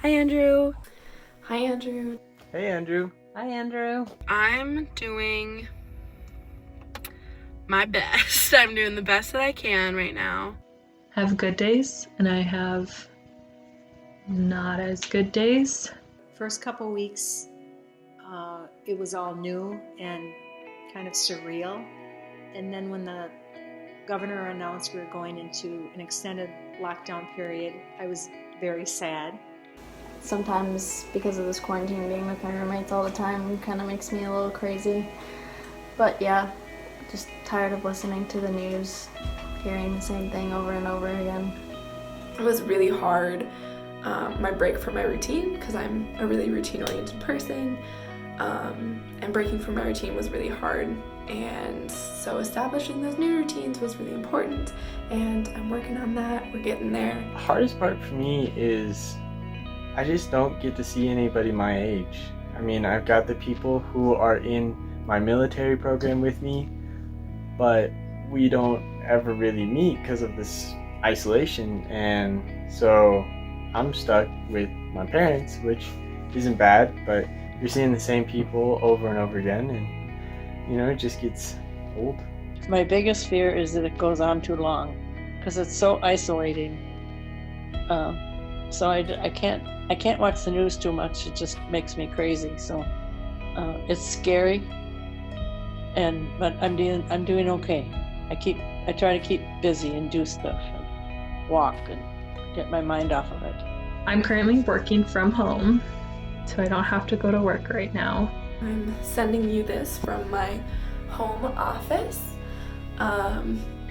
Hi, Andrew. Hi, Andrew. Hey, Andrew. Hi, Andrew. I'm doing my best. I'm doing the best that I can right now. I have good days and I have not as good days. First couple weeks, it was all new and kind of surreal. And then when the governor announced we were going into an extended lockdown period, I was very sad. Sometimes, because of this quarantine, being with my roommates all the time kind of makes me a little crazy. But yeah, just tired of listening to the news, hearing the same thing over and over again. It was really hard, my break from my routine, because I'm a really routine-oriented person, and breaking from my routine was really hard. And so establishing those new routines was really important, and I'm working on that. We're getting there. The hardest part for me is I just don't get to see anybody my age. I mean, I've got the people who are in my military program with me, but we don't ever really meet because of this isolation, and so I'm stuck with my parents, which isn't bad, but you're seeing the same people over and over again, and it just gets old. My biggest fear is that it goes on too long because it's so isolating. So I can't watch the news too much. It just makes me crazy. So it's scary, but I'm doing okay. I try to keep busy and do stuff and walk and get my mind off of it. I'm currently working from home, so I don't have to go to work right now. I'm sending you this from my home office,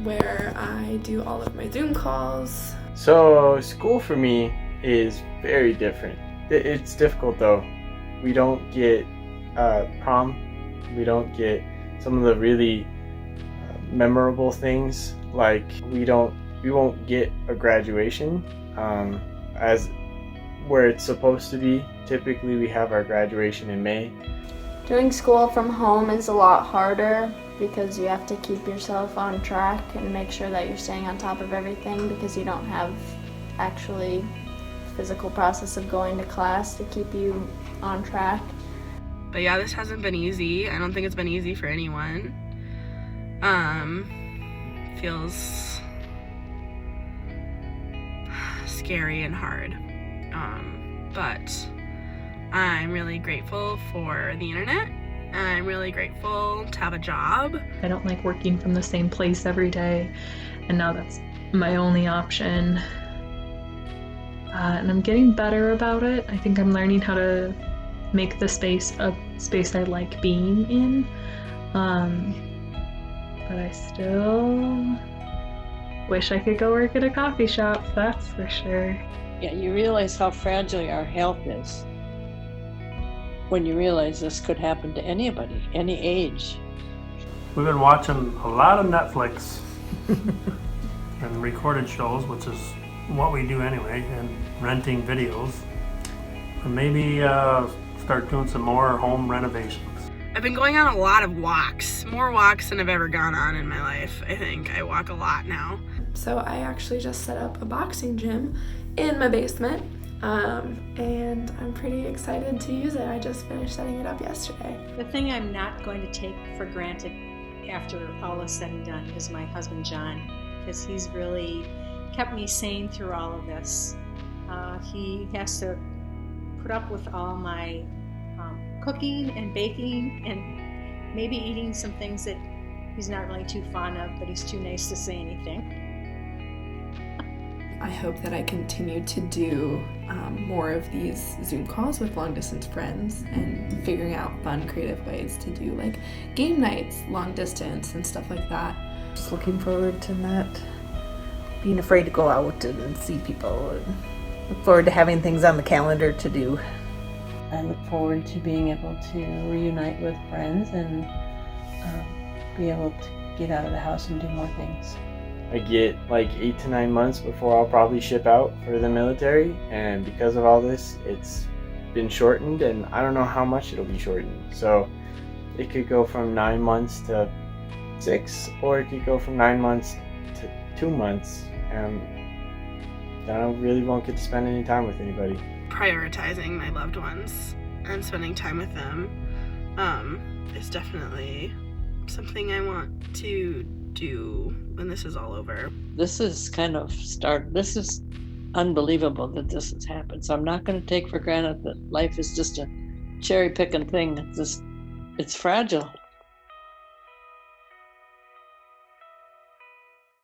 where I do all of my Zoom calls. So school for me is very different. It's difficult though. We don't get prom. We don't get some of the really memorable things. Like we won't get a graduation as where it's supposed to be. Typically we have our graduation in May. Doing school from home is a lot harder because you have to keep yourself on track and make sure that you're staying on top of everything because you don't have actually physical process of going to class to keep you on track. But yeah, this hasn't been easy. I don't think it's been easy for anyone. Feels scary and hard. But I'm really grateful for the internet. I'm really grateful to have a job. I don't like working from the same place every day, and now that's my only option. And I'm getting better about it. I think I'm learning how to make the space a space I like being in. But I still wish I could go work at a coffee shop, that's for sure. Yeah, you realize how fragile our health is when you realize this could happen to anybody, any age. We've been watching a lot of Netflix and recorded shows, which is what we do anyway, and renting videos. Or maybe start doing some more home renovations. I've been going on a lot of walks, more walks than I've ever gone on in my life. I think I walk a lot now. So I actually just set up a boxing gym in my basement, and I'm pretty excited to use it. I just finished setting it up yesterday. The thing I'm not going to take for granted after all is said and done is my husband John, because he's really kept me sane through all of this. He has to put up with all my cooking and baking and maybe eating some things that he's not really too fond of, but he's too nice to say anything. I hope that I continue to do more of these Zoom calls with long-distance friends and figuring out fun, creative ways to do like game nights, long distance, and stuff like that. Just looking forward to not being afraid to go out and see people, and look forward to having things on the calendar to do. I look forward to being able to reunite with friends and be able to get out of the house and do more things. I get like 8 to 9 months before I'll probably ship out for the military, and because of all this, it's been shortened, and I don't know how much it'll be shortened. So it could go from 9 months to 6, or it could go from 9 months to 2 months. then I really won't get to spend any time with anybody. Prioritizing my loved ones and spending time with them is definitely something I want to do when this is all over. This is this is unbelievable that this has happened. So I'm not going to take for granted that life is just a cherry picking thing. It's fragile.